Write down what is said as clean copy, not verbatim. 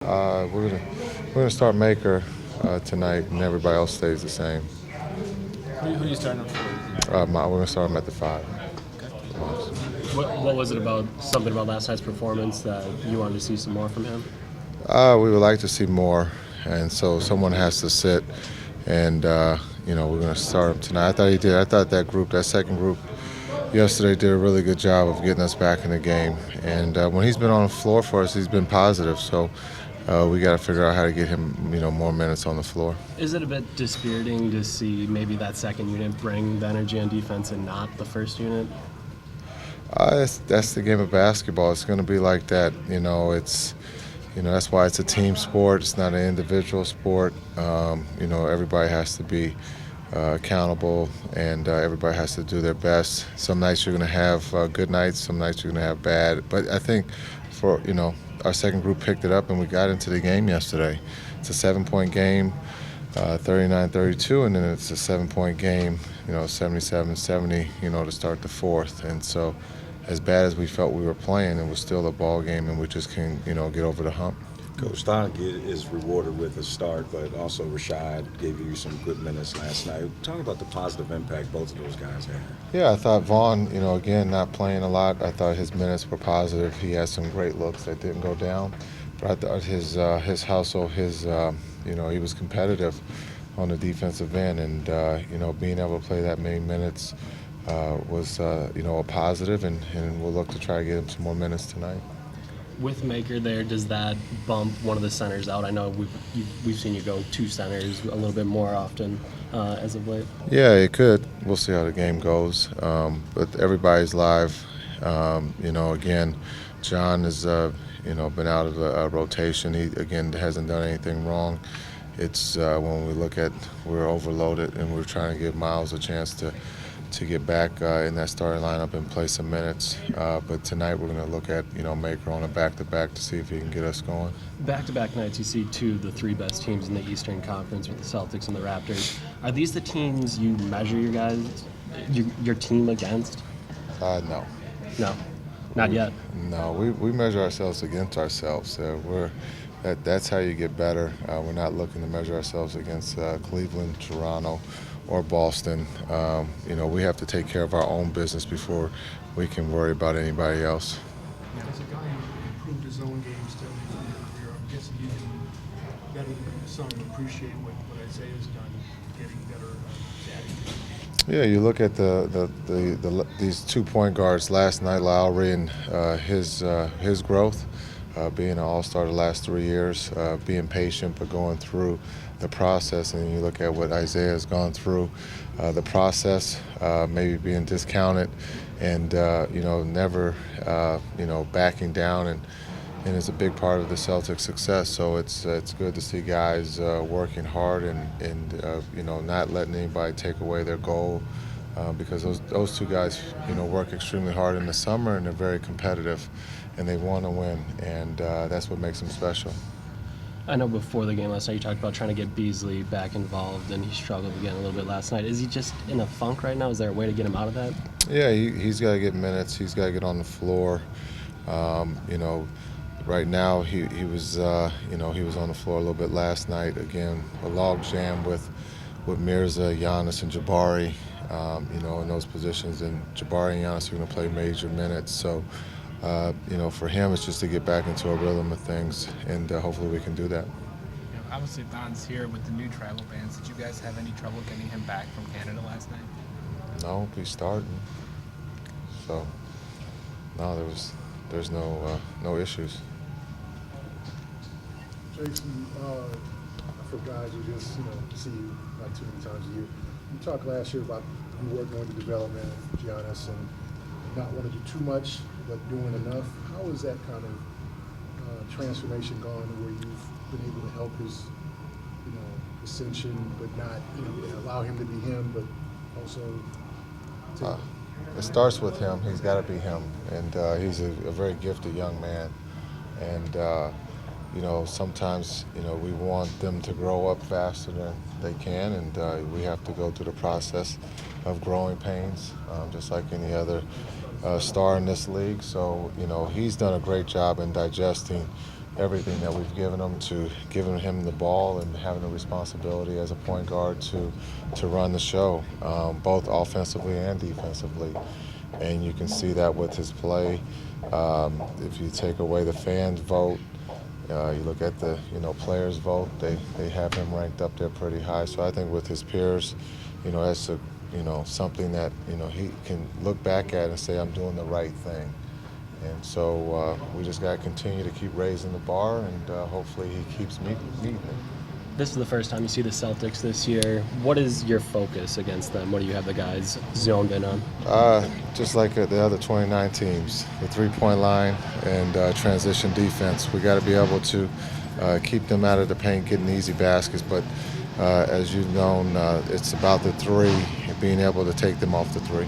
We're gonna start Maker tonight, and everybody else stays the same. Who are you starting up for? We're gonna start him at the 5. Okay. What was it about something about last night's performance that you wanted to see some more from him? We would like to see more, and so someone has to sit, and we're gonna start him tonight. I thought he did. I thought that second group, yesterday did a really good job of getting us back in the game. And when he's been on the floor for us, he's been positive. So we got to figure out how to get him, more minutes on the floor. Is it a bit dispiriting to see maybe that second unit bring the energy on defense and not the first unit? That's the game of basketball. It's going to be like that. That's why it's a team sport. It's not an individual sport. Everybody has to be accountable, and everybody has to do their best. Some nights you're going to have good nights, some nights you're going to have bad. But I think our second group picked it up, and we got into the game yesterday. It's a 7-point game, 39-32, and then it's a 7-point game, 77-70, to start the fourth. And so as bad as we felt we were playing, it was still a ball game, and we just can, get over the hump. Coach Thon is rewarded with a start, but also Rashad gave you some good minutes last night. Talk about the positive impact both of those guys had. Yeah, I thought Vaughn, again, not playing a lot. I thought his minutes were positive. He had some great looks that didn't go down. But I thought his hustle, he was competitive on the defensive end. And, being able to play that many minutes was, a positive. And we'll look to try to get him some more minutes tonight. With Maker there, does that bump one of the centers out? I know we've seen you go two centers a little bit more often as of late. Yeah, it could. We'll see how the game goes. But everybody's live. Again, John has been out of the rotation. He again hasn't done anything wrong. It's when we look at we're overloaded and we're trying to give Miles a chance to get back in that starting lineup and play some minutes. But tonight we're going to look at, Maker on a back-to-back to see if he can get us going. Back-to-back nights, you see two of the three best teams in the Eastern Conference with the Celtics and the Raptors. Are these the teams you measure your team against? No. No, not yet. No, we measure ourselves against ourselves. That's how you get better. We're not looking to measure ourselves against Cleveland, Toronto, or Boston. We have to take care of our own business before we can worry about anybody else. As a guy who improved his own game steadily through your career, I'm guessing you can better than some appreciate what Isaiah's done, getting better at Yeah, you look at these 2-point guards last night, Lowry, and his growth. Being an all-star the last 3 years, being patient but going through the process, and you look at what Isaiah has gone through, the process, maybe being discounted, and never backing down, and it's a big part of the Celtics' success. So it's good to see guys working hard and not letting anybody take away their goal, because those two guys work extremely hard in the summer, and they're very competitive. And they want to win, and that's what makes them special. I know before the game last night you talked about trying to get Beasley back involved, and he struggled again a little bit last night. Is he just in a funk right now? Is there a way to get him out of that? Yeah, he's got to get minutes. He's got to get on the floor. Right now he was on the floor a little bit last night. Again, a log jam with Mirza, Giannis, and Jabari. In those positions, and Jabari and Giannis are going to play major minutes. So. For him, it's just to get back into a rhythm of things, and hopefully we can do that. Obviously, Thon's here with the new travel bans. Did you guys have any trouble getting him back from Canada last night? No, we started. So, no, there's no issues. Jason, for guys who just see you not too many times a year, you talked last year about you working on the development of Giannis and not wanting to do too much, but doing enough. How has that kind of transformation gone where you've been able to help his, ascension, but not, allow him to be him, but also it starts with him. He's got to be him, and he's a very gifted young man. And sometimes we want them to grow up faster than they can, and we have to go through the process of growing pains, just like any other star in this league. So he's done a great job in digesting everything that we've given him, to giving him the ball and having the responsibility as a point guard to run the show, both offensively and defensively. And you can see that with his play. If you take away the fans' vote, you look at the players' vote, they have him ranked up there pretty high. So I think with his peers, that's something that he can look back at and say, I'm doing the right thing. And so we just got to continue to keep raising the bar, and hopefully he keeps meeting it. This is the first time you see the Celtics this year. What is your focus against them? What do you have the guys zoned in on? Just like the other 29 teams, the three-point line and transition defense. We got to be able to keep them out of the paint, getting easy baskets. But as you've known, it's about the three, being able to take them off the three.